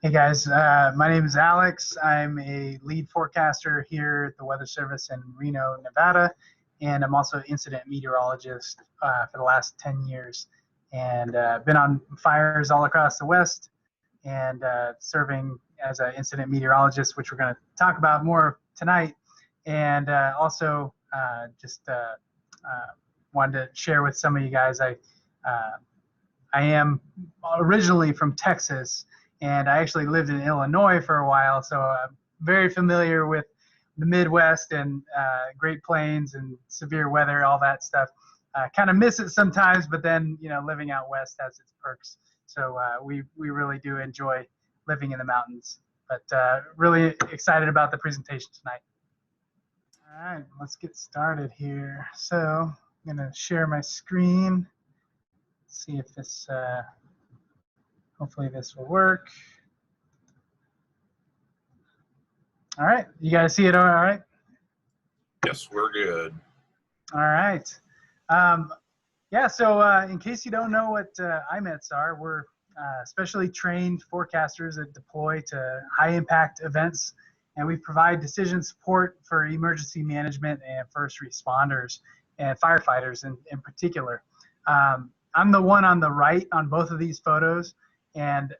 Hey guys, my name is Alex. I'm a lead forecaster here at the Weather Service in Reno, Nevada, and I'm also an incident meteorologist for the last 10 years. And been on fires all across the West and serving as an incident meteorologist, which we're going to talk about more tonight. And also just wanted to share with some of you guys, I am originally from Texas, and I actually lived in Illinois for a while, so I'm very familiar with the Midwest and Great Plains and severe weather, all that stuff. Kind of miss it sometimes, but then, living out west has its perks. So we really do enjoy living in the mountains. But really excited about the presentation tonight. All right, let's get started here. So I'm going to share my screen. See if this, hopefully this will work. All right, you guys see it all right? Yes, we're good. All right. Yeah, so in case you don't know what Imets are, we're specially trained forecasters that deploy to high impact events, and we provide decision support for emergency management and first responders and firefighters in particular. I'm the one on the right on both of these photos, and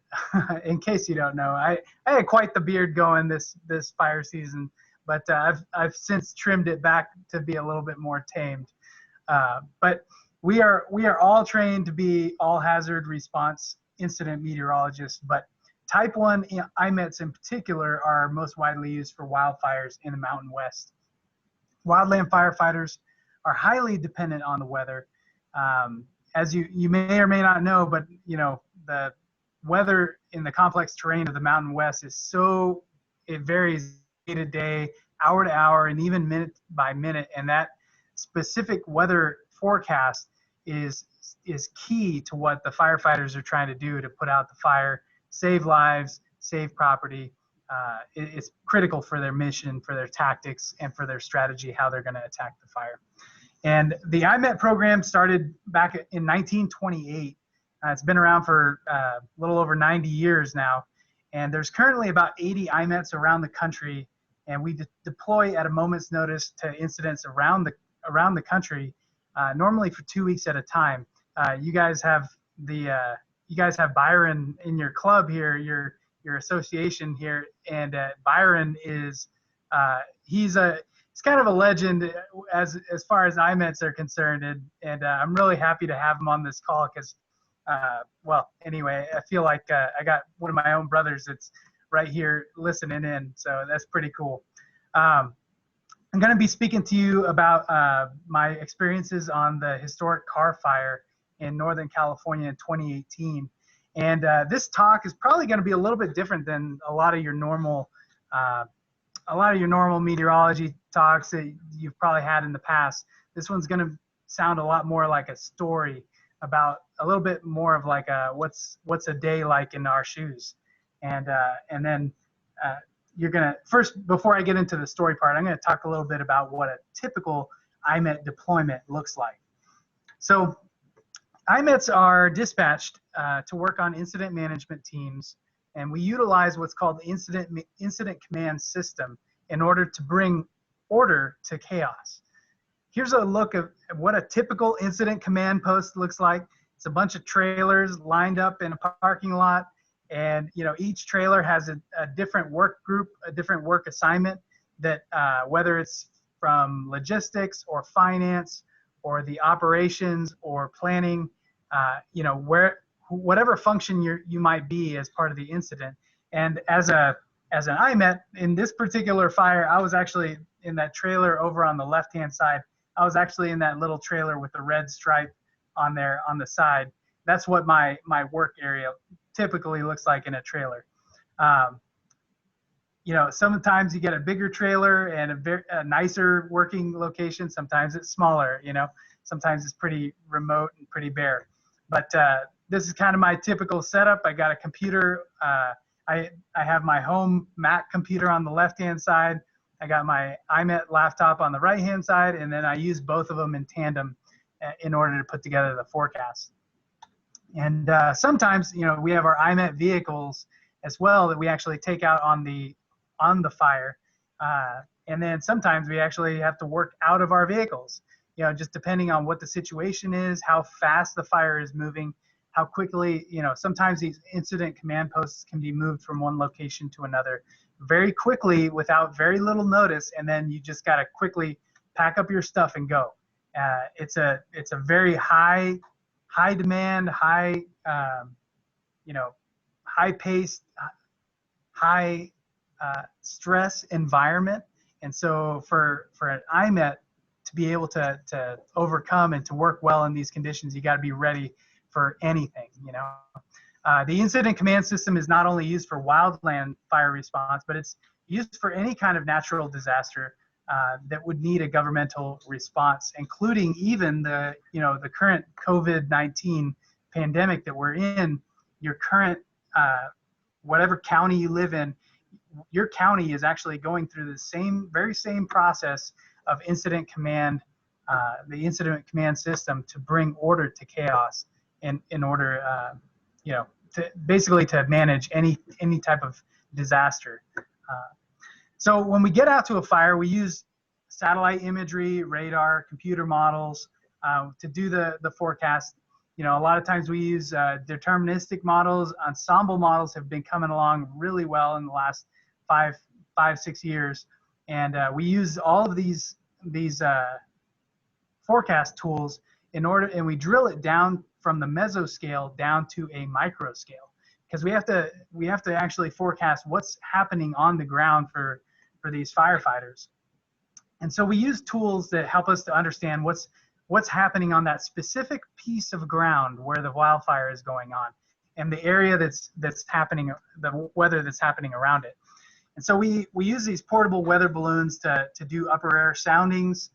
in case you don't know, I had quite the beard going this fire season, but I've since trimmed it back to be a little bit more tamed. But we are all trained to be all hazard response incident meteorologists, but type 1 IMETs in particular are most widely used for wildfires in the Mountain West. Wildland firefighters are highly dependent on the weather. As you may or may not know, but the weather in the complex terrain of the Mountain West is it varies day to day, hour to hour, and even minute by minute, and that specific weather forecast is key to what the firefighters are trying to do to put out the fire, save lives, save property. It's critical for their mission, for their tactics, and for their strategy, how they're going to attack the fire. And the IMET program started back in 1928. It's been around for a little over 90 years now. And there's currently about 80 IMETs around the country. And we deploy at a moment's notice to incidents around the country, normally for 2 weeks at a time. You guys have Byron in your club here, your association here, and Byron is he's kind of a legend as far as IMETs are concerned, and I'm really happy to have him on this call because, well, anyway, I feel like I got one of my own brothers that's right here listening in, so that's pretty cool. I'm going to be speaking to you about my experiences on the historic Carr Fire in Northern California in 2018. And this talk is probably going to be a little bit different than a lot of your normal meteorology talks that you've probably had in the past. This one's going to sound a lot more like a story about a little bit more of like what's a day like in our shoes. And then you're going to, first, before I get into the story part, I'm going to talk a little bit about what a typical IMET deployment looks like. So IMETs are dispatched to work on incident management teams, and we utilize what's called the incident command system in order to bring order to chaos. Here's a look at what a typical incident command post looks like. It's a bunch of trailers lined up in a parking lot, and each trailer has a different work group, a different work assignment that whether it's from logistics or finance or the operations or planning, whatever function you might be as part of the incident. And as an IMET in this particular fire, I was actually in that trailer over on the left-hand side. I was actually in that little trailer with the red stripe on there on the side. That's what my work area typically looks like in a trailer. Sometimes you get a bigger trailer and a nicer working location. Sometimes it's smaller, sometimes it's pretty remote and pretty bare. But this is kind of my typical setup. I got a computer. I have my home Mac computer on the left-hand side. I got my IMET laptop on the right-hand side, and then I use both of them in tandem in order to put together the forecast. And sometimes, we have our IMET vehicles as well that we actually take out on the fire. And then sometimes we actually have to work out of our vehicles, you know, just depending on what the situation is, how fast the fire is moving, how quickly, you know, sometimes these incident command posts can be moved from one location to another very quickly without very little notice. And then you just got to quickly pack up your stuff and go. It's a very high demand, you know, high paced, high stress environment. And so for an Imet to be able to overcome and to work well in these conditions, you got to be ready for anything, you know. The incident command system is not only used for wildland fire response, but it's used for any kind of natural disaster that would need a governmental response, including even the current COVID-19 pandemic that we're in. Your current, whatever county you live in, your county is actually going through the very same process of incident command, the incident command system, to bring order to chaos in order, you know, to basically to manage any type of disaster. So when we get out to a fire, we use satellite imagery, radar, computer models to do the forecast. You know, a lot of times we use deterministic models. Ensemble models have been coming along really well in the last 5-6 years, and we use all of these forecast tools and we drill it down from the mesoscale down to a micro scale, because we have to actually forecast what's happening on the ground for these firefighters. And so we use tools that help us to understand what's happening on that specific piece of ground where the wildfire is going on, and the area that's happening, the weather that's happening around it. And so we use these portable weather balloons to do upper air soundings.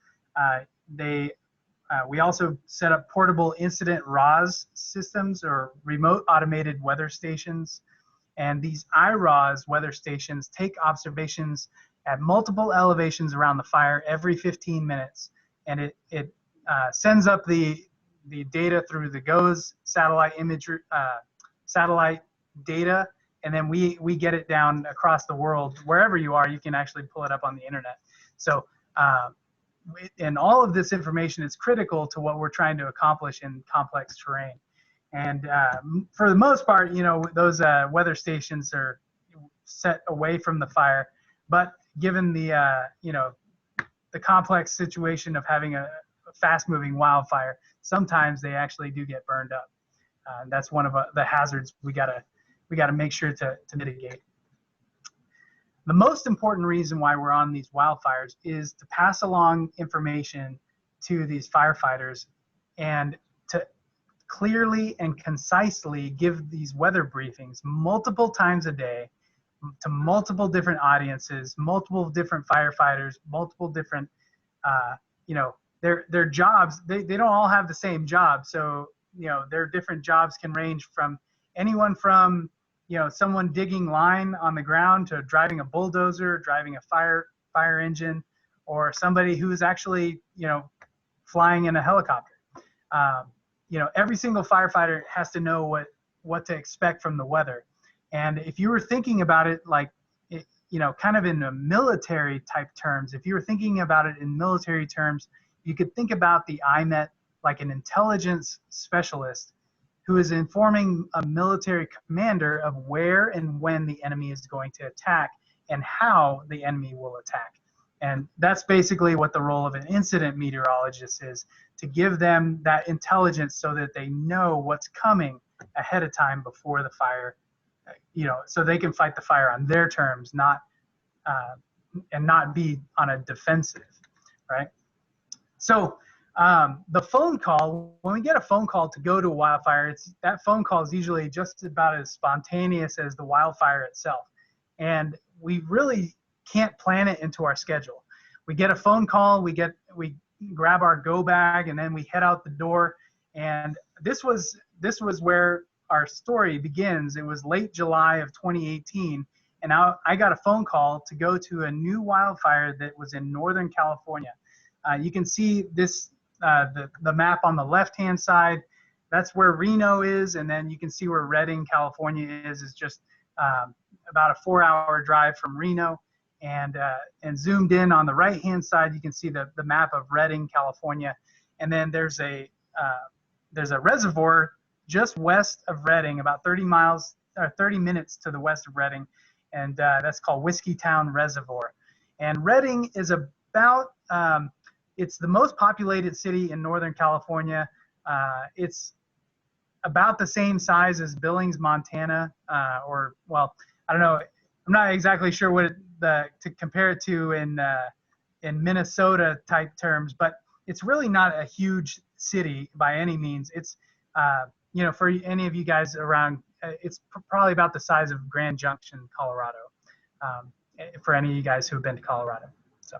We also set up portable incident RAWS systems, or remote automated weather stations. And these IRAWS weather stations take observations at multiple elevations around the fire every 15 minutes. And it sends up the data through the GOES satellite imagery, satellite data, and then we get it down across the world. Wherever you are, you can actually pull it up on the internet. So, and all of this information is critical to what we're trying to accomplish in complex terrain. And for the most part, you know, those weather stations are set away from the fire. But given the, you know, the complex situation of having a fast-moving wildfire, sometimes they actually do get burned up. That's one of the hazards we gotta make sure to mitigate. The most important reason why we're on these wildfires is to pass along information to these firefighters and to clearly and concisely give these weather briefings multiple times a day to multiple different audiences, multiple different firefighters, multiple different, you know, their jobs, they don't all have the same job. So, you know, their different jobs can range from anyone from, you know, someone digging line on the ground to driving a bulldozer, driving a fire engine, or somebody who's actually, you know, flying in a helicopter. You know, every single firefighter has to know what to expect from the weather. And if you were thinking about it like, you know, kind of in a military type terms, if you were thinking about it in military terms, you could think about the Imet like an intelligence specialist who is informing a military commander of where and when the enemy is going to attack and how the enemy will attack. And that's basically what the role of an incident meteorologist is, to give them that intelligence so that they know what's coming ahead of time before the fire, you know, so they can fight the fire on their terms, and not be on a defensive, right? So the phone call, when we get a phone call to go to a wildfire, that phone call is usually just about as spontaneous as the wildfire itself. And we really can't plan it into our schedule. We get a phone call, we grab our go bag, and then we head out the door. And this was where our story begins. It was late July of 2018, and I got a phone call to go to a new wildfire that was in Northern California. You can see this, the map on the left-hand side. That's where Reno is, and then you can see where Redding, California is just about a 4-hour drive from Reno, and zoomed in on the right-hand side, you can see the map of Redding, California, and then there's a reservoir just west of Redding, about 30 minutes to the west of Redding, and that's called Whiskeytown Reservoir. And Redding is about it's the most populated city in Northern California. It's about the same size as Billings, Montana, or, well, I don't know. I'm not exactly sure what to compare it to in Minnesota type terms, but it's really not a huge city by any means. It's, for any of you guys around, it's probably about the size of Grand Junction, Colorado, for any of you guys who have been to Colorado. So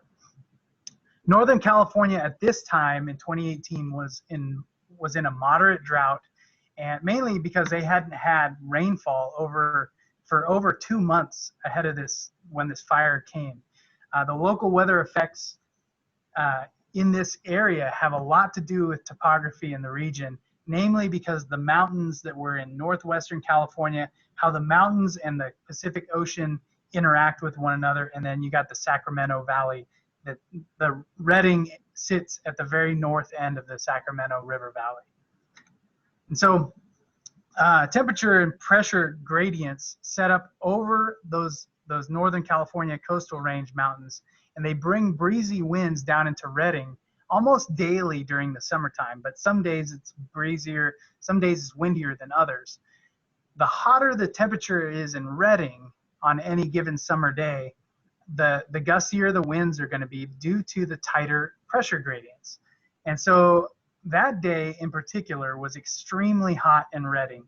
Northern California at this time in 2018 was in a moderate drought, and mainly because they hadn't had rainfall for over 2 months ahead of this when this fire came. The local weather effects in this area have a lot to do with topography in the region, namely because the mountains that were in northwestern California, how the mountains and the Pacific Ocean interact with one another, and then you got the Sacramento Valley. That the Redding sits at the very north end of the Sacramento River Valley. And so temperature and pressure gradients set up over those Northern California coastal range mountains, and they bring breezy winds down into Redding almost daily during the summertime, but some days it's breezier, some days it's windier than others. The hotter the temperature is in Redding on any given summer day, the gustier the winds are going to be due to the tighter pressure gradients. And so that day in particular was extremely hot in Redding.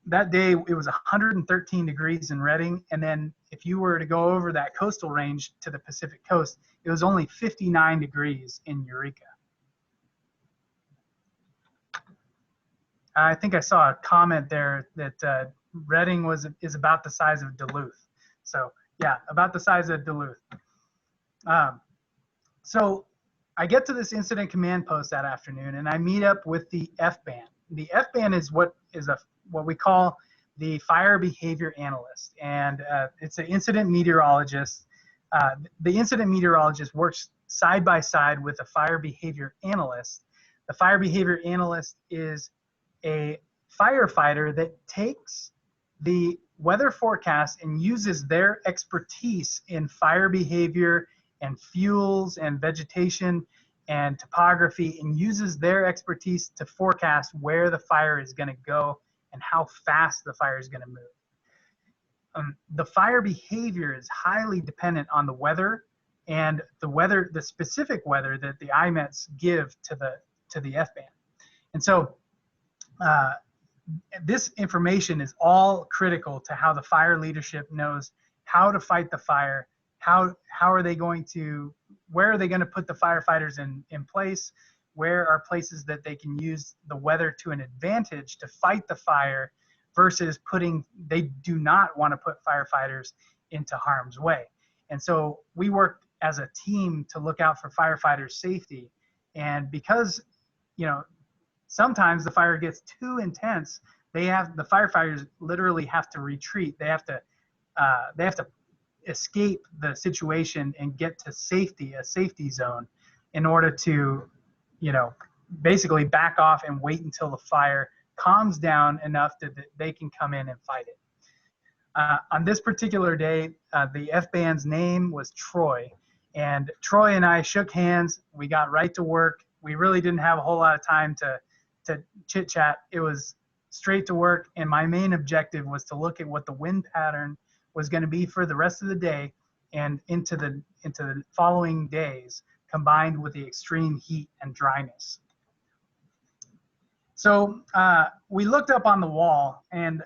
That day it was 113 degrees in Redding, and then if you were to go over that coastal range to the Pacific coast, it was only 59 degrees in Eureka. I think I saw a comment there that Redding is about the size of Duluth. So yeah, about the size of Duluth. So I get to this incident command post that afternoon, and I meet up with the F-band. The F-band is what we call the fire behavior analyst, and it's an incident meteorologist. The incident meteorologist works side by side with a fire behavior analyst. The fire behavior analyst is a firefighter that takes the weather forecast and uses their expertise in fire behavior and fuels and vegetation and topography, and uses their expertise to forecast where the fire is going to go and how fast the fire is going to move. The fire behavior is highly dependent on the weather, and the specific weather that the Imets give to the F-band. And so this information is all critical to how the fire leadership knows how to fight the fire, where are they going to put the firefighters in place, where are places that they can use the weather to an advantage to fight the fire versus they do not want to put firefighters into harm's way. And so we work as a team to look out for firefighters' safety. And because, sometimes the fire gets too intense, the firefighters literally have to retreat. They have to escape the situation and get to a safety zone, in order to, basically back off and wait until the fire calms down enough that they can come in and fight it. On this particular day, the F-band's name was Troy, and Troy and I shook hands. We got right to work. We really didn't have a whole lot of time to chit chat. It was straight to work, and my main objective was to look at what the wind pattern was going to be for the rest of the day and into the following days, combined with the extreme heat and dryness. So we looked up on the wall, and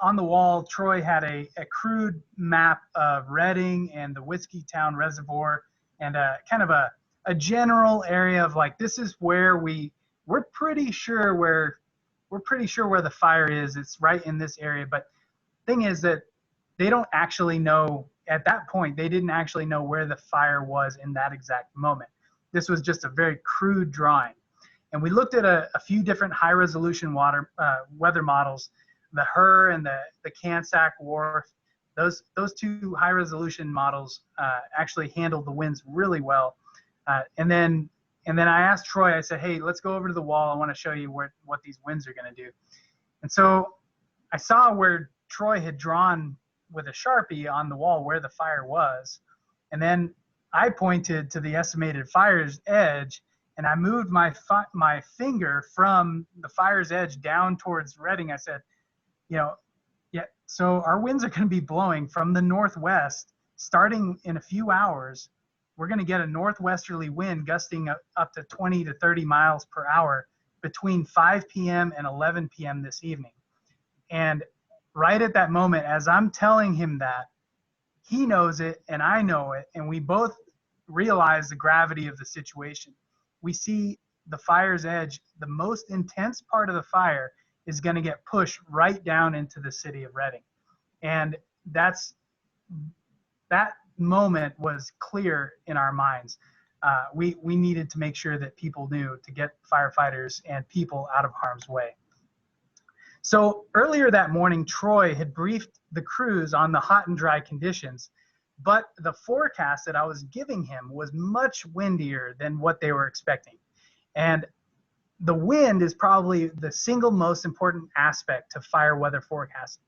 on the wall, Troy had a crude map of Redding and the Whiskeytown Reservoir, and kind of a general area of like, this is where we're pretty sure where the fire is. It's right in this area. But thing is that they don't actually know, at that point, they didn't actually know where the fire was in that exact moment. This was just a very crude drawing. And we looked at a few different high resolution weather models. the HER and the CANSAC WRF, those two high resolution models actually handled the winds really well. And then I asked Troy, I said, hey, let's go over to the wall. I want to show you what these winds are going to do. And so I saw where Troy had drawn with a Sharpie on the wall where the fire was. And then I pointed to the estimated fire's edge, and I moved my finger from the fire's edge down towards Redding. I said, yeah, so our winds are going to be blowing from the northwest starting in a few hours. We're going to get a northwesterly wind gusting up to 20 to 30 miles per hour between 5 p.m. and 11 p.m. this evening. And right at that moment, as I'm telling him that, he knows it and I know it, and we both realize the gravity of the situation. We see the fire's edge, the most intense part of the fire is going to get pushed right down into the city of Redding. And that moment was clear in our minds. We needed to make sure that people knew to get firefighters and people out of harm's way. So earlier that morning, Troy had briefed the crews on the hot and dry conditions, but the forecast that I was giving him was much windier than what they were expecting. And the wind is probably the single most important aspect to fire weather forecasting.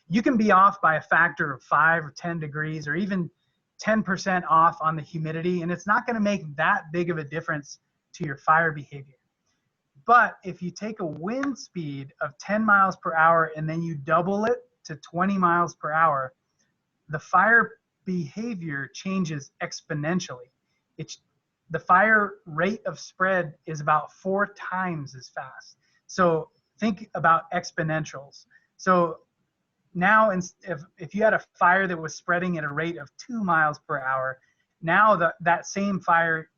You can be off by a factor of 5 or 10 degrees or even 10% off on the humidity, and it's not going to make that big of a difference to your fire behavior. But if you take a wind speed of 10 miles per hour and then you double it to 20 miles per hour, the fire behavior changes exponentially. The fire rate of spread is about 4 times as fast. So think about exponentials. So now if you had a fire that was spreading at a rate of 2 miles per hour, now that same fire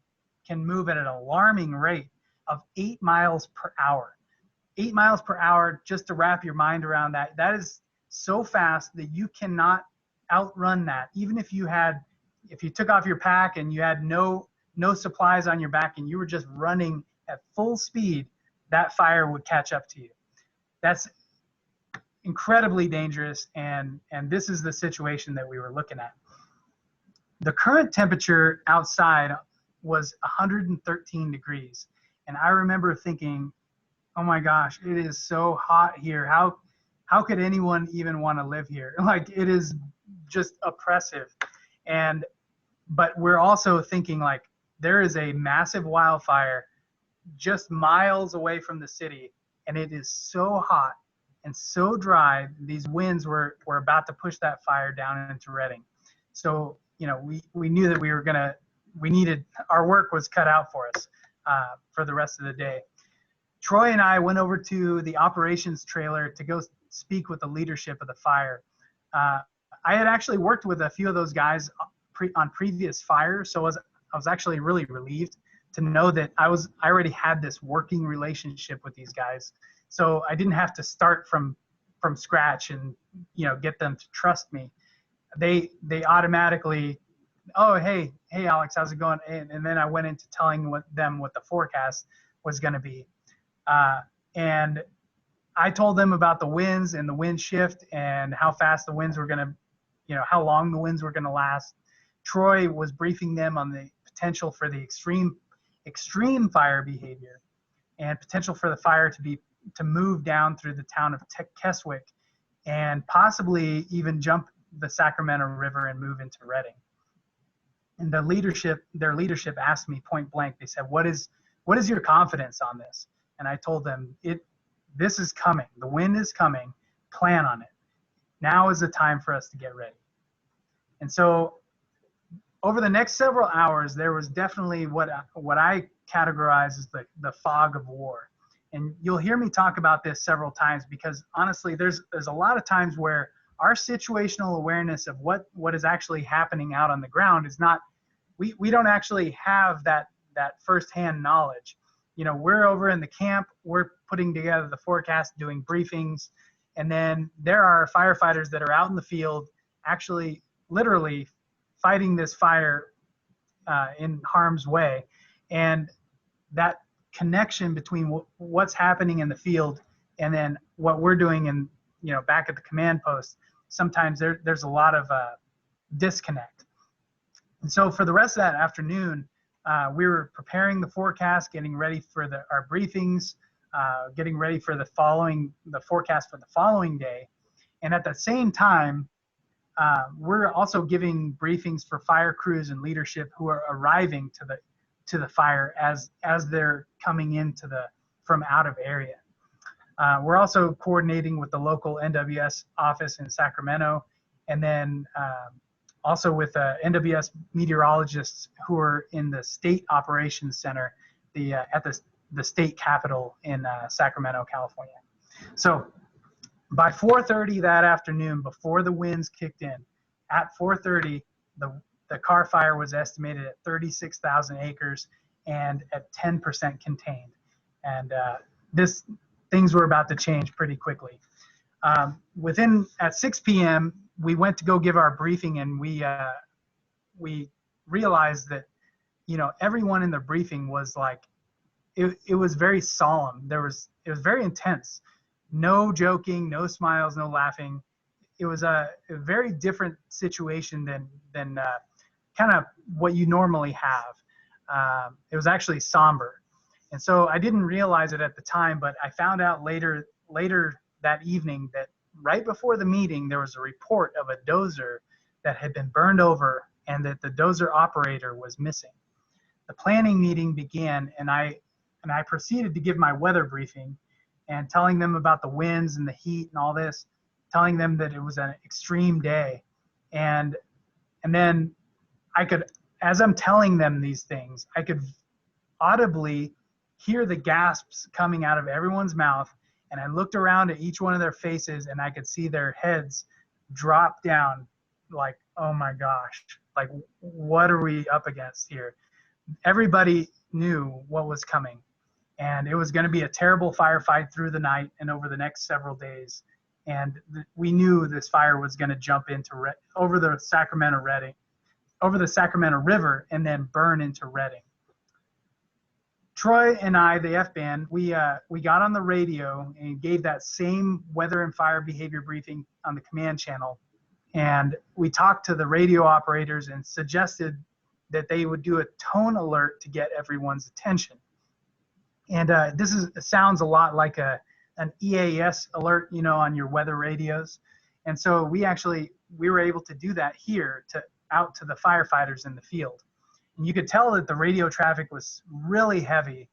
can move at an alarming rate of 8 miles per hour. 8 miles per hour, just to wrap your mind around that, that is so fast that you cannot outrun that. Even if you took off your pack and you had no supplies on your back and you were just running at full speed, that fire would catch up to you. That's incredibly dangerous, and this is the situation that we were looking at. The current temperature outside was 113 degrees. And I remember thinking, oh my gosh, it is so hot here. How could anyone even want to live here? Like, it is just oppressive. But we're also thinking, like, there is a massive wildfire just miles away from the city, and it is so hot and so dry. These winds were about to push that fire down into Redding. So, we knew that our work was cut out for us for the rest of the day. Troy and I went over to the operations trailer to go speak with the leadership of the fire. I had actually worked with a few of those guys on previous fires, so I was actually really relieved to know that I already had this working relationship with these guys. So I didn't have to start from scratch and get them to trust me. They automatically, oh, hey Alex, how's it going? And then I went into telling them what the forecast was going to be. And I told them about the winds and the wind shift and how fast the winds were going to, how long the winds were going to last. Troy was briefing them on the potential for the extreme fire behavior and potential for the fire to move down through the town of Keswick and possibly even jump the Sacramento River and move into Redding. And their leadership asked me point blank. They said, what is your confidence on this? And I told them, this is coming. The wind is coming. Plan on it. Now is the time for us to get ready. And so over the next several hours, there was definitely what I categorize as the fog of war. And you'll hear me talk about this several times because honestly, there's a lot of times where our situational awareness of what is actually happening out on the ground is not, we don't actually have that firsthand knowledge. We're over in the camp, we're putting together the forecast, doing briefings, and then there are firefighters that are out in the field actually literally fighting this fire in harm's way. And that connection between what's happening in the field and then what we're doing back at the command post, sometimes there's a lot of disconnect. And so for the rest of that afternoon, we were preparing the forecast, getting ready for our briefings, getting ready for the forecast for the following day. And at the same time, we're also giving briefings for fire crews and leadership who are arriving to the fire as they're coming into from out of area. We're also coordinating with the local NWS office in Sacramento, and then also with NWS meteorologists who are in the State Operations Center, at the state capitol in Sacramento, California. So by 4:30 that afternoon, before the winds kicked in, at 4:30, the Carr fire was estimated at 36,000 acres and at 10% contained. And things were about to change pretty quickly. At 6 p.m., we went to go give our briefing, and we realized that, everyone in the briefing was like, it was very solemn. It was very intense. No joking, no smiles, no laughing. It was a very different situation than kind of what you normally have. It was actually somber. And so I didn't realize it at the time, but I found out later that evening that right before the meeting, there was a report of a dozer that had been burned over and that the dozer operator was missing. The planning meeting began, and I proceeded to give my weather briefing and telling them about the winds and the heat and all this, telling them that it was an extreme day. And then as I'm telling them these things, I could audibly hear the gasps coming out of everyone's mouth. And I looked around at each one of their faces, and I could see their heads drop down like, oh my gosh, like, what are we up against here? Everybody knew what was coming. And it was going to be a terrible firefight through the night and over the next several days. And we knew this fire was going to jump over the Sacramento River and then burn into Redding. Troy and I, the F-band, we got on the radio and gave that same weather and fire behavior briefing on the command channel. And we talked to the radio operators and suggested that they would do a tone alert to get everyone's attention. And sounds a lot like an EAS alert, on your weather radios. And so we were able to do that here out to the firefighters in the field. And you could tell that the radio traffic was really heavy.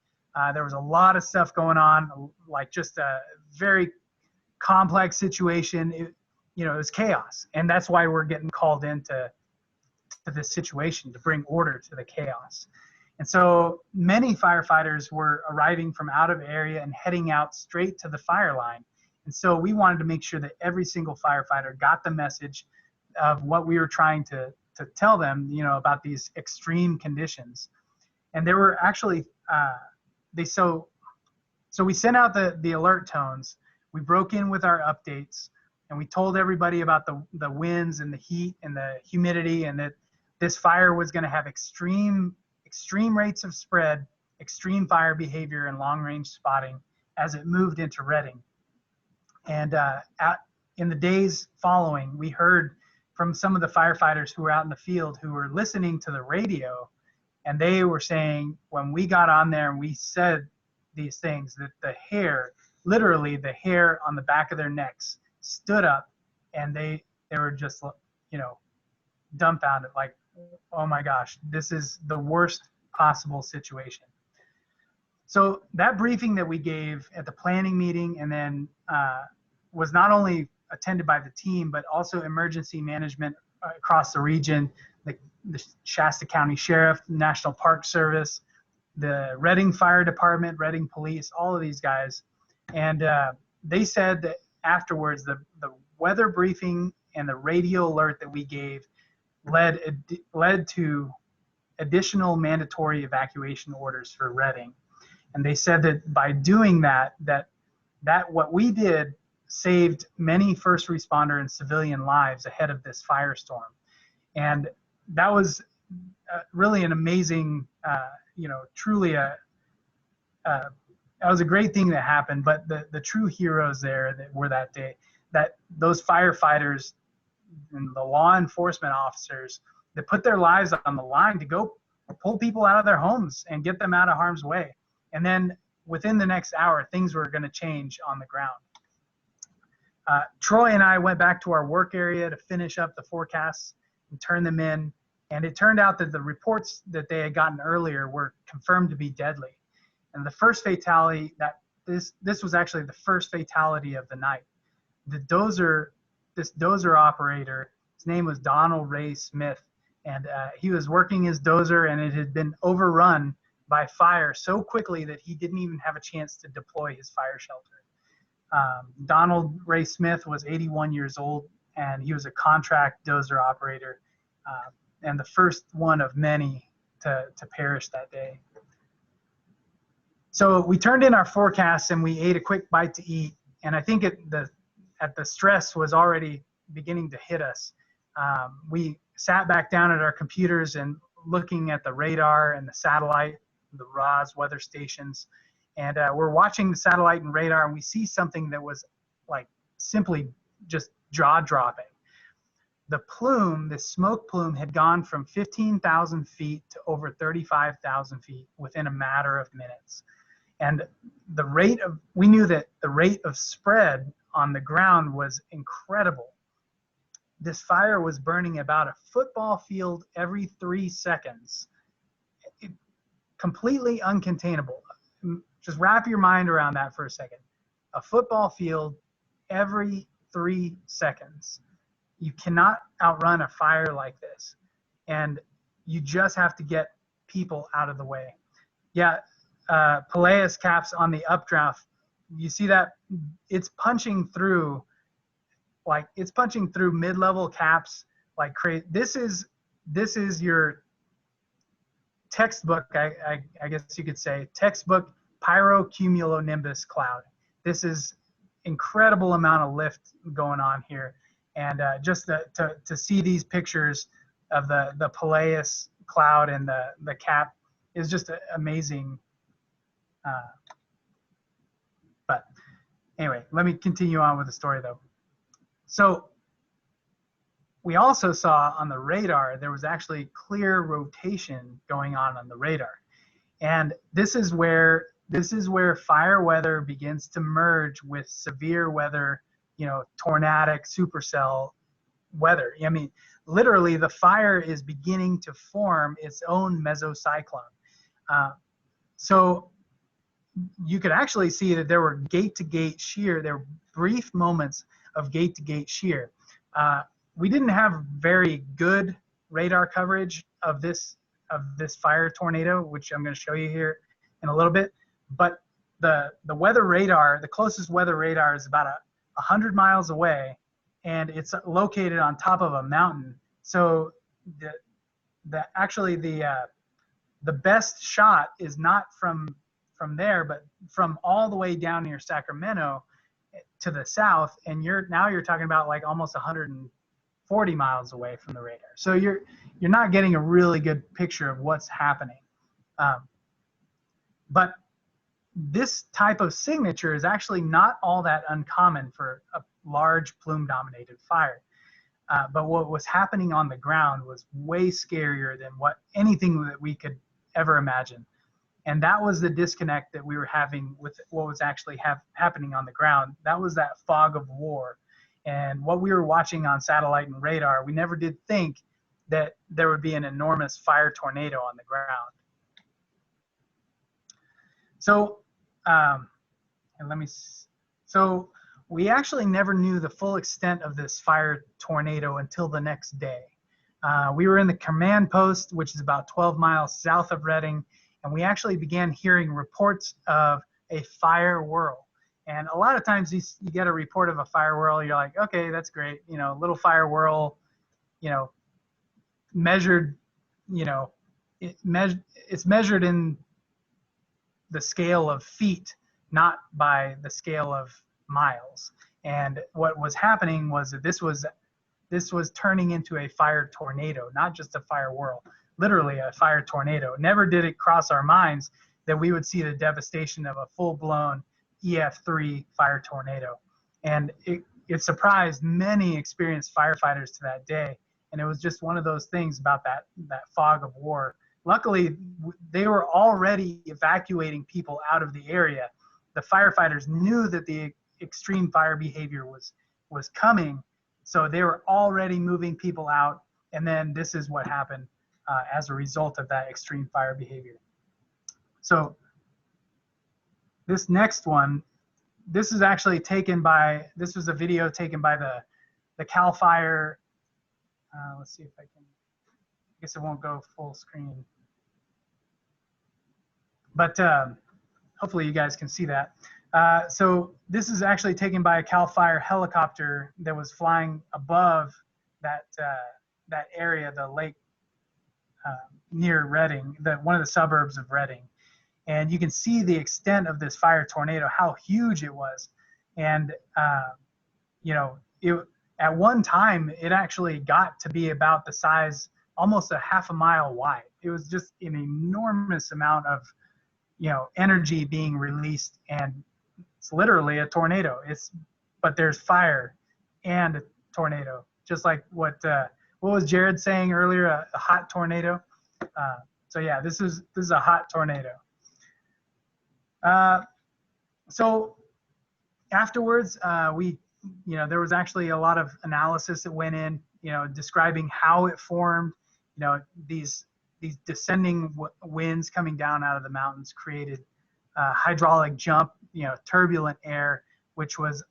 There was a lot of stuff going on, like just a very complex situation. It was chaos. And that's why we're getting called into this situation, to bring order to the chaos. And so many firefighters were arriving from out of area and heading out straight to the fire line. And so we wanted to make sure that every single firefighter got the message of what we were trying to tell them, about these extreme conditions. And there were actually, so we sent out the alert tones. We broke in with our updates, and we told everybody about the winds and the heat and the humidity, and that this fire was going to have extreme rates of spread, extreme fire behavior, and long-range spotting as it moved into Redding. And in the days following, we heard from some of the firefighters who were out in the field who were listening to the radio, and they were saying, when we got on there and we said these things, that literally the hair on the back of their necks stood up, and they were just, dumbfounded, like, oh my gosh, this is the worst possible situation. So that briefing that we gave at the planning meeting, and then was not only attended by the team, but also emergency management across the region, the Shasta County Sheriff, National Park Service, the Redding Fire Department, Redding Police, all of these guys. And they said that afterwards, the weather briefing and the radio alert that we gave led to additional mandatory evacuation orders for Redding. And they said that by doing that what we did saved many first responder and civilian lives ahead of this firestorm. And that was really an amazing, truly that was a great thing that happened. But the true heroes there that were that day, that those firefighters and the law enforcement officers that put their lives on the line to go pull people out of their homes and get them out of harm's way. And then within the next hour, things were going to change on the ground. Troy and I went back to our work area to finish up the forecasts and turn them in. And it turned out that the reports that they had gotten earlier were confirmed to be deadly. And the first fatality, this was actually the first fatality of the night. This dozer operator, his name was Donald Ray Smith, and he was working his dozer, and it had been overrun by fire so quickly that he didn't even have a chance to deploy his fire shelter. Donald Ray Smith was 81 years old, and he was a contract dozer operator, and the first one of many to perish that day. So we turned in our forecasts and we ate a quick bite to eat, and I think the stress was already beginning to hit us. We sat back down at our computers and looking at the radar and the satellite, the ROS weather stations, and we're watching the satellite and radar, and we see something that was like simply just jaw-dropping. The plume, the smoke plume, had gone from 15,000 feet to over 35,000 feet within a matter of minutes. And we knew that the rate of spread on the ground was incredible. This fire was burning about a football field every 3 seconds. Completely uncontainable. Just wrap your mind around that for a second. A football field every 3 seconds. You cannot outrun a fire like this. And you just have to get people out of the way. Yeah, Peleus caps on the updraft. You see that it's punching through mid-level caps like crazy. This is your textbook, I guess you could say, textbook pyrocumulonimbus cloud. This is incredible amount of lift going on here. And just to see these pictures of the Peleus cloud and the cap is just amazing. But anyway, let me continue on with the story though. So we also saw on the radar, there was actually clear rotation going on the radar. And this is where fire weather begins to merge with severe weather, tornadic supercell weather. I mean, literally the fire is beginning to form its own mesocyclone. So you could actually see that there were gate-to-gate shear. There were brief moments of gate-to-gate shear. We didn't have very good radar coverage of this fire tornado, which I'm going to show you here in a little bit. But the weather radar, the closest weather radar, is about 100 miles away, and it's located on top of a mountain. So actually the best shot is not from there, but from all the way down near Sacramento to the south, and you're talking about like almost 140 miles away from the radar. So you're not getting a really good picture of what's happening. But this type of signature is actually not all that uncommon for a large plume-dominated fire. But what was happening on the ground was way scarier than anything that we could ever imagine. And that was the disconnect that we were having with what was actually happening on the ground. That was that fog of war. And what we were watching on satellite and radar, we never did think that there would be an enormous fire tornado on the ground. So, so we actually never knew the full extent of this fire tornado until the next day. We were in the command post, which is about 12 miles south of Redding, and we actually began hearing reports of a fire whirl. And a lot of times you get a report of a fire whirl, you're like, okay, that's great, little fire whirl, measured, it's measured in the scale of feet, not by the scale of miles. And what was happening was that this was turning into a fire tornado, not just a fire whirl, literally a fire tornado. Never did it cross our minds that we would see the devastation of a full-blown EF3 fire tornado. And it surprised many experienced firefighters to that day. And it was just one of those things about that fog of war. Luckily, they were already evacuating people out of the area. The firefighters knew that the extreme fire behavior was coming, so they were already moving people out. And then this is what happened as a result of that extreme fire behavior. So this next one, this is actually taken by, this was a video taken by the Cal Fire. Let's see if I can, I guess it won't go full screen. But hopefully you guys can see that. So this is actually taken by a Cal Fire helicopter that was flying above that area, the lake near Redding, one of the suburbs of Redding. And you can see the extent of this fire tornado, how huge it was. And, you know, at one time, it actually got to be about the size, almost a half a mile wide. It was just an enormous amount of, you know, energy being released, and it's literally a tornado. But there's fire and a tornado, just like what was Jared saying earlier, a hot tornado. So yeah, this is a hot tornado. So afterwards, there was actually a lot of analysis that went in, you know, describing how it formed. You know, these descending winds coming down out of the mountains created hydraulic jump, you know, turbulent air, which was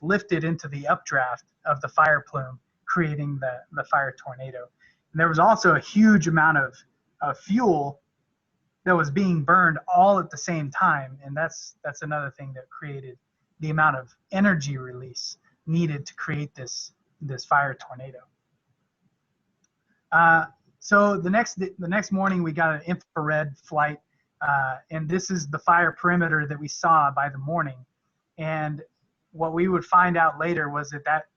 lifted into the updraft of the fire plume, creating the fire tornado. And there was also a huge amount of fuel that was being burned all at the same time, and that's another thing that created the amount of energy release needed to create this fire tornado. So the next morning we got an infrared flight, and this is the fire perimeter that we saw by the morning. And what we would find out later was that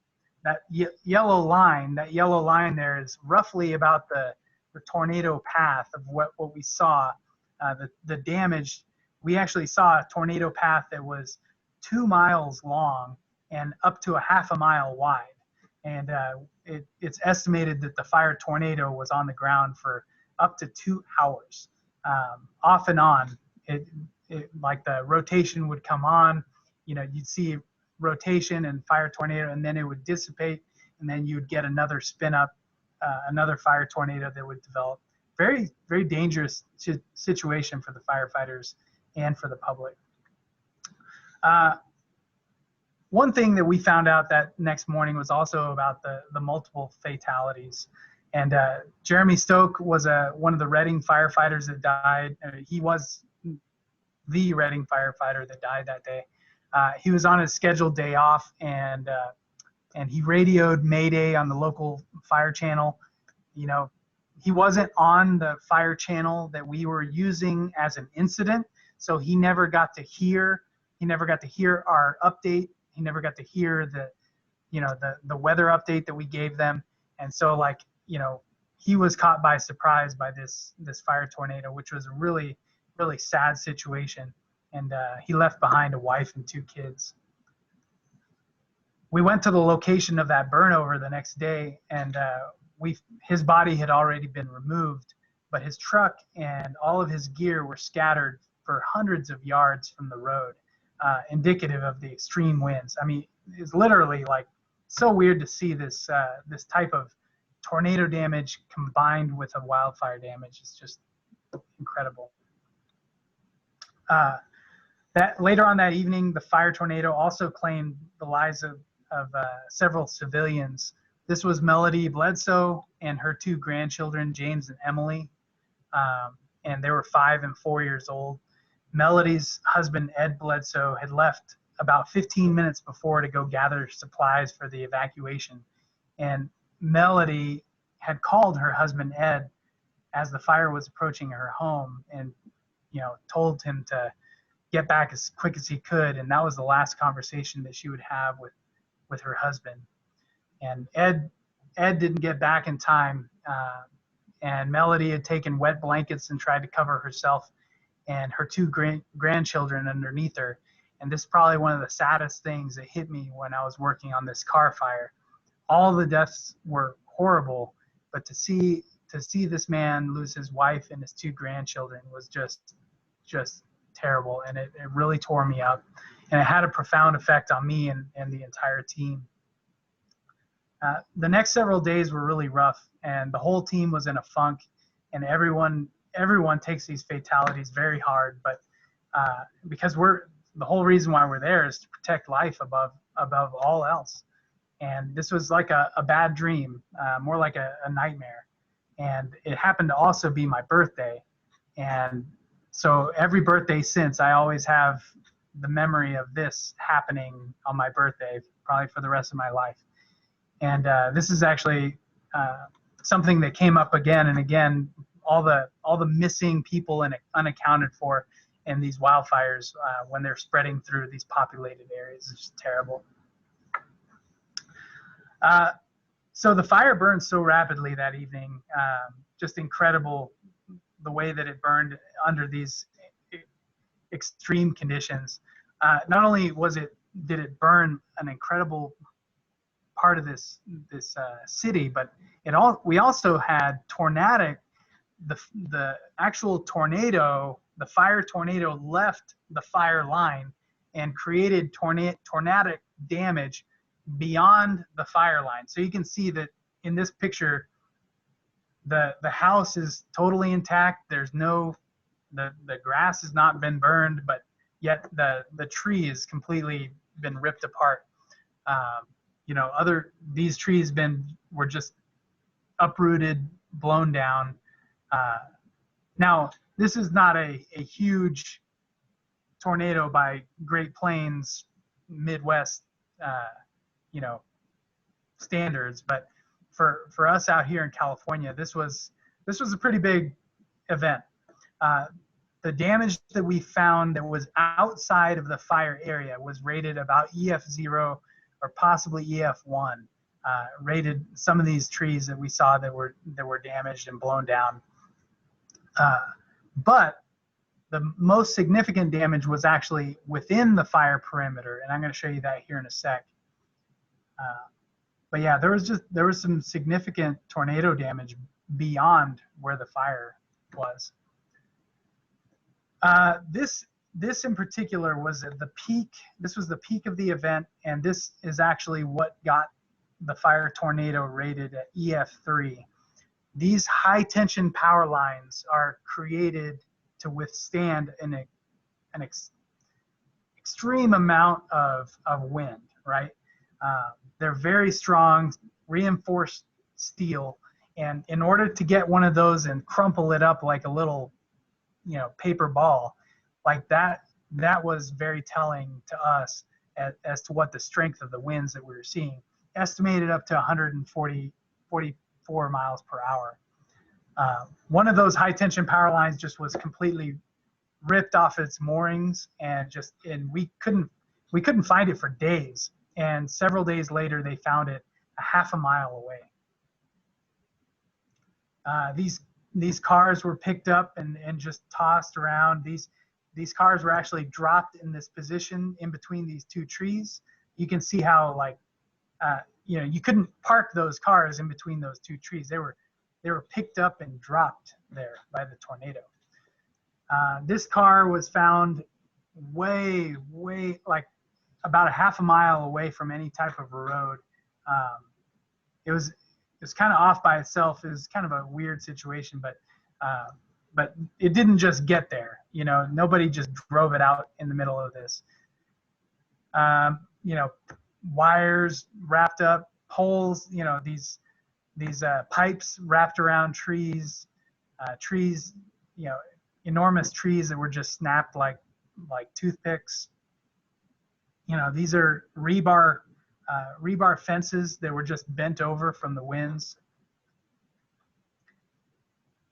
yellow line there is roughly about the tornado path of what we saw. The damage, we actually saw a tornado path that was 2 miles long and up to a half a mile wide. And it's estimated that the fire tornado was on the ground for up to 2 hours, off and on. Like the rotation would come on, you know, you'd see rotation and fire tornado, and then it would dissipate, and then you'd get another spin up, another fire tornado that would develop. Very, very dangerous situation for the firefighters and for the public. One thing that we found out that next morning was also about the multiple fatalities. And Jeremy Stoke was one of the Redding firefighters that died. He was the Redding firefighter that died that day. He was on his scheduled day off, and he radioed Mayday on the local fire channel. You know, he wasn't on the fire channel that we were using as an incident, so he never got to hear our update. He never got to hear the weather update that we gave them. And so, like, you know, he was caught by surprise by this fire tornado, which was a really, really sad situation. And he left behind a wife and 2 kids. We went to the location of that burnover the next day, and his body had already been removed, but his truck and all of his gear were scattered for hundreds of yards from the road, indicative of the extreme winds. I mean, it's literally like so weird to see this type of tornado damage combined with a wildfire damage. It's just incredible. That later on that evening, the fire tornado also claimed the lives of several civilians. This was Melody Bledsoe and her 2 grandchildren, James and Emily, and they were 5 and 4 years old. Melody's husband, Ed Bledsoe, had left about 15 minutes before to go gather supplies for the evacuation. And Melody had called her husband, Ed, as the fire was approaching her home, and, you know, told him to get back as quick as he could. And that was the last conversation that she would have with her husband. And Ed didn't get back in time, and Melody had taken wet blankets and tried to cover herself and her 2 grandchildren underneath her. And this is probably one of the saddest things that hit me when I was working on this car fire. All the deaths were horrible, but to see this man lose his wife and his 2 grandchildren was just terrible, and it really tore me up, and it had a profound effect on me and the entire team. The next several days were really rough, and the whole team was in a funk, and everyone takes these fatalities very hard, but because the whole reason why we're there is to protect life above all else. And this was like a bad dream, more like a nightmare. And it happened to also be my birthday. And so every birthday since, I always have the memory of this happening on my birthday, probably for the rest of my life. And this is actually something that came up again and again, all the missing people and unaccounted for in these wildfires when they're spreading through these populated areas. It's just terrible. So the fire burned so rapidly that evening, just incredible the way that it burned under these extreme conditions. Not only did it burn an incredible part of this city, but we also had tornadic, the actual tornado, the fire tornado left the fire line and created tornadic damage beyond the fire line. So you can see that in this picture, the house is totally intact. There's the grass has not been burned, but yet the tree is completely been ripped apart. These trees were just uprooted, blown down. Now, this is not a huge tornado by Great Plains, Midwest, standards, but for us out here in California, this was a pretty big event. The damage that we found that was outside of the fire area was rated about EF0 or possibly EF1. Rated some of these trees that we saw that were damaged and blown down. But the most significant damage was actually within the fire perimeter, and I'm going to show you that here in a sec. But yeah, there was some significant tornado damage beyond where the fire was. This in particular was at the peak. This was the peak of the event, and this is actually what got the fire tornado rated at EF3. These high tension power lines are created to withstand an extreme amount of wind, right? They're very strong, reinforced steel, and in order to get one of those and crumple it up like a little, paper ball, like that was very telling to us as to what the strength of the winds that we were seeing, estimated up to 144 miles per hour. One of those high tension power lines just was completely ripped off its moorings, and we couldn't find it for days. And several days later, they found it a half a mile away. These cars were picked up and just tossed around. These cars were actually dropped in this position in between these 2 trees. You can see how you couldn't park those cars in between those 2 trees. They were picked up and dropped there by the tornado. This car was found way about a half a mile away from any type of a road. It was kind of off by itself. It was kind of a weird situation, but it didn't just get there. Nobody just drove it out in the middle of this. Wires wrapped up, poles, these pipes wrapped around trees, enormous trees that were just snapped like toothpicks. These are rebar fences that were just bent over from the winds.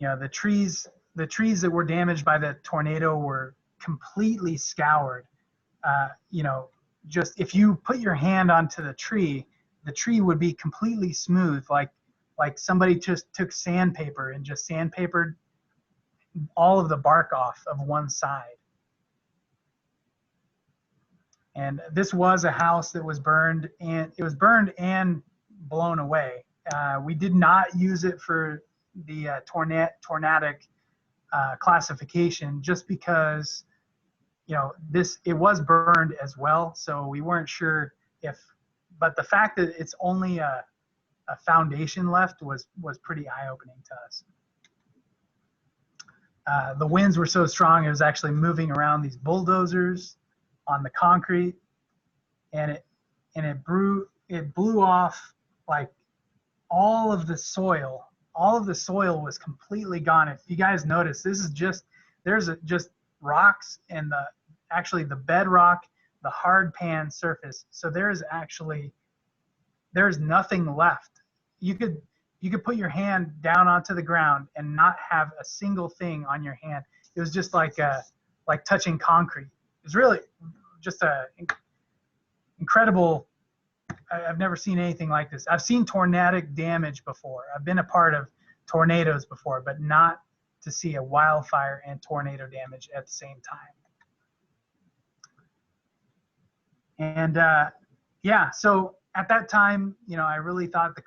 The trees that were damaged by the tornado were completely scoured. Just if you put your hand onto the tree would be completely smooth, like somebody just took sandpaper and just sandpapered all of the bark off of one side. And this was a house that was burned, and it was burned and blown away. We did not use it for the tornadic classification, just because, you know, it was burned as well. So we weren't sure if, but the fact that it's only a foundation left was pretty eye-opening to us. The winds were so strong, it was actually moving around these bulldozers on the concrete, and it blew off, like, all of the soil. All of the soil was completely gone. If you guys notice, this is just just rocks and actually the bedrock, the hard pan surface. So there's nothing left. You could put your hand down onto the ground and not have a single thing on your hand. It was just like touching concrete. It was really just a incredible. I've never seen anything like this. I've seen tornadic damage before. I've been a part of tornadoes before, but not to see a wildfire and tornado damage at the same time. And yeah, so at that time, you know, I really thought the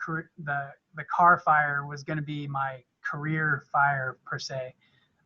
car fire was going to be my career fire per se.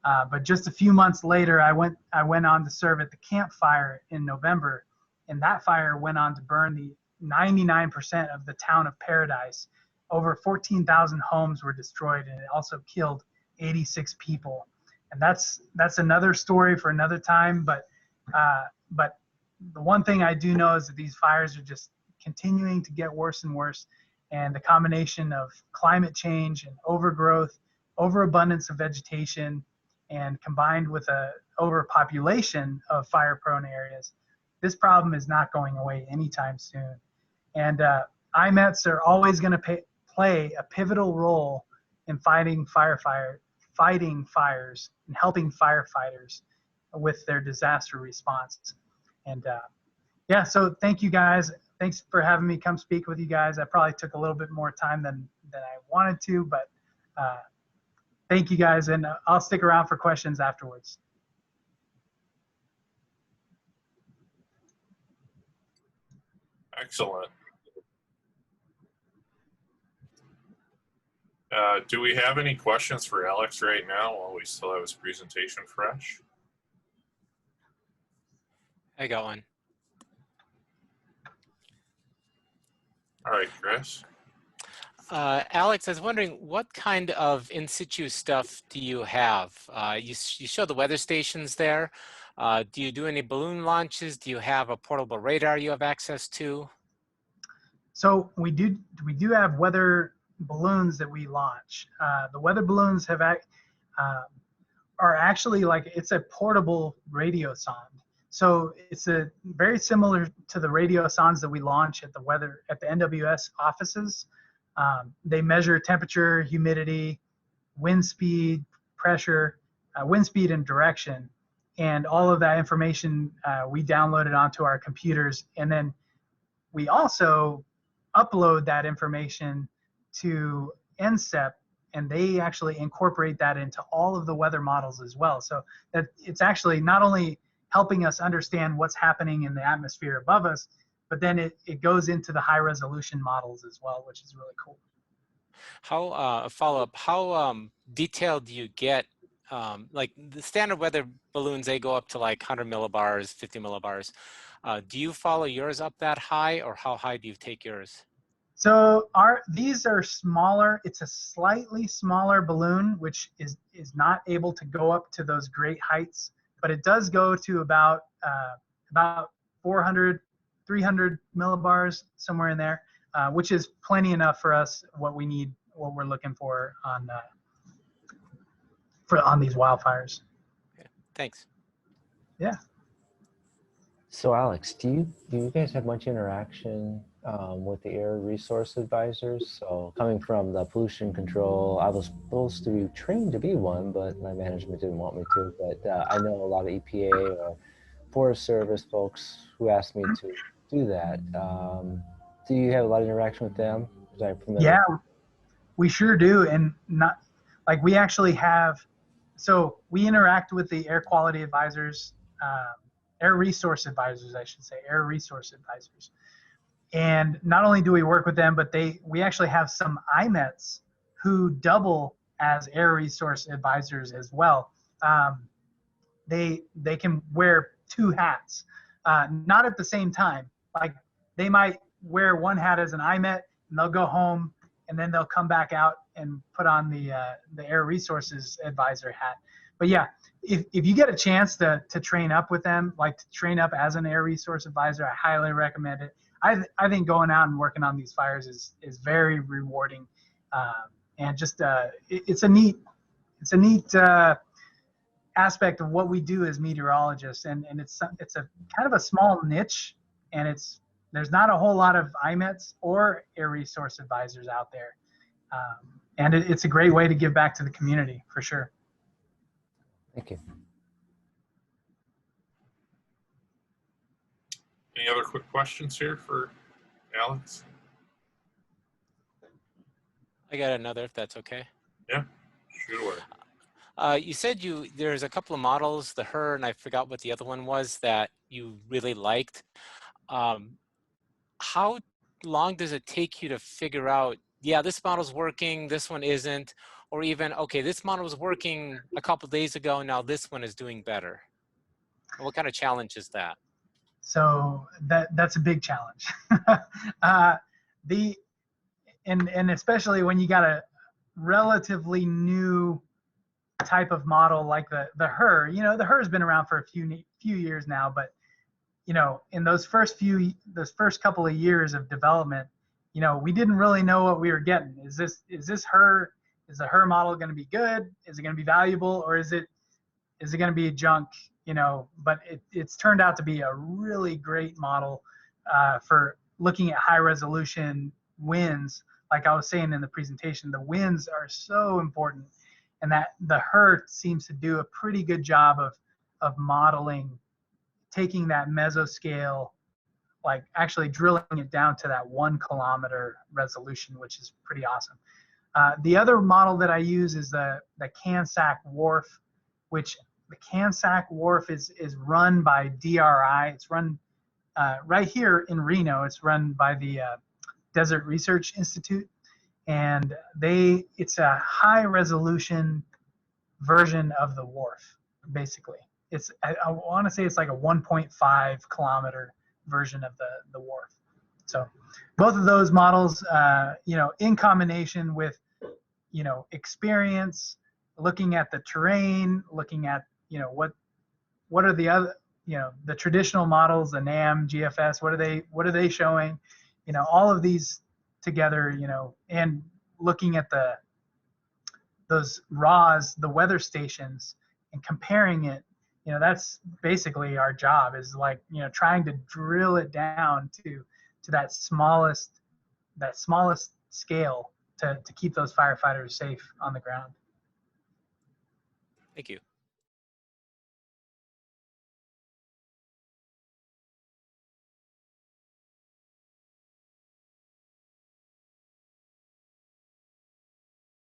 But just a few months later, I went on to serve at the Camp Fire in November, and that fire went on to burn the 99% of the town of Paradise. Over 14,000 homes were destroyed, and it also killed 86 people. And that's another story for another time. But the one thing I do know is that these fires are just continuing to get worse and worse. And the combination of climate change and overgrowth, overabundance of vegetation, and combined with a overpopulation of fire-prone areas, this problem is not going away anytime soon. And IMETs are always going to play a pivotal role in fighting fires and helping firefighters with their disaster response. And yeah, so thank you guys. Thanks for having me come speak with you guys. I probably took a little bit more time than I wanted to, but thank you guys, and I'll stick around for questions afterwards. Excellent. Do we have any questions for Alex right now while we still have his presentation fresh? I got one. All right, Chris. Alex, I was wondering, what kind of in situ stuff do you have? You show the weather stations there. Do you do any balloon launches? Do you have a portable radar you have access to? So we do have weather balloons that we launch. The weather balloons are actually it's a portable radio sonde. So it's very similar to the radio sondes that we launch at the NWS offices. They measure temperature, humidity, wind speed, pressure, wind speed and direction. And all of that information we download it onto our computers. And then we also upload that information to NCEP, and they actually incorporate that into all of the weather models as well. So that it's actually not only helping us understand what's happening in the atmosphere above us, but then it goes into the high resolution models as well, which is really cool. How follow-up, how detailed do you get? Like the standard weather balloons, they go up to like 100 millibars, 50 millibars. Do you follow yours up that high, or how high do you take yours? So these are smaller. It's a slightly smaller balloon, which is not able to go up to those great heights, but it does go to about 400, 300 millibars, somewhere in there, which is plenty enough for us, what we need, what we're looking for on these wildfires. Okay. Thanks. Yeah. So Alex, do you guys have much interaction with the air resource advisors? So coming from the pollution control, I was supposed to be trained to be one, but my management didn't want me to. But I know a lot of EPA or Forest Service folks who asked me to do that. Do you have a lot of interaction with them? Yeah, we sure do. And not like we actually have, so we interact with the air quality advisors air resource advisors, I should say, air resource advisors. And not only do we work with them, but we actually have some IMETs who double as air resource advisors as well. They can wear two hats, not at the same time. Like they might wear one hat as an IMET, and they'll go home, and then they'll come back out and put on the air resources advisor hat. But yeah, if you get a chance to train up with them, like to train up as an air resource advisor, I highly recommend it. I think going out and working on these fires is very rewarding, and just it's a neat aspect of what we do as meteorologists, and it's a kind of a small niche, and there's not a whole lot of IMETs or air resource advisors out there, and it's a great way to give back to the community for sure. Thank you. Any other quick questions here for Alex? I got another, if that's okay. Yeah, shoot away. You said there's a couple of models, the Her, and I forgot what the other one was that you really liked. How long does it take you to figure out, yeah, this model's working, this one isn't, or even, okay, this model was working a couple of days ago, now this one is doing better? What kind of challenge is that? So that's a big challenge. And especially when you got a relatively new type of model like the Her. You know, the Her has been around for a few years now, but you know, in those first couple of years of development, you know, we didn't really know what we were getting. Is the Her model going to be good? Is it going to be valuable, or is it going to be junk? You know, but it's turned out to be a really great model for looking at high resolution winds. Like I was saying in the presentation, the winds are so important, and that the Her seems to do a pretty good job of modeling, taking that mesoscale, like actually drilling it down to that 1 kilometer resolution, which is pretty awesome. The other model that I use is the CANSAC WRF, which the CANSAC WRF is run by DRI. It's run right here in Reno. It's run by the Desert Research Institute, and it's a high resolution version of the WRF, basically. I want to say it's like a 1.5 kilometer version of the WRF. So both of those models, you know, in combination with, you know, experience, looking at the terrain, looking at, you know, what are the other, you know, the traditional models, the NAM, GFS, what are they showing, you know, all of these together, you know, and looking at those RAWs, the weather stations, and comparing it, you know, that's basically our job, is like, you know, trying to drill it down to that smallest scale to keep those firefighters safe on the ground. Thank you.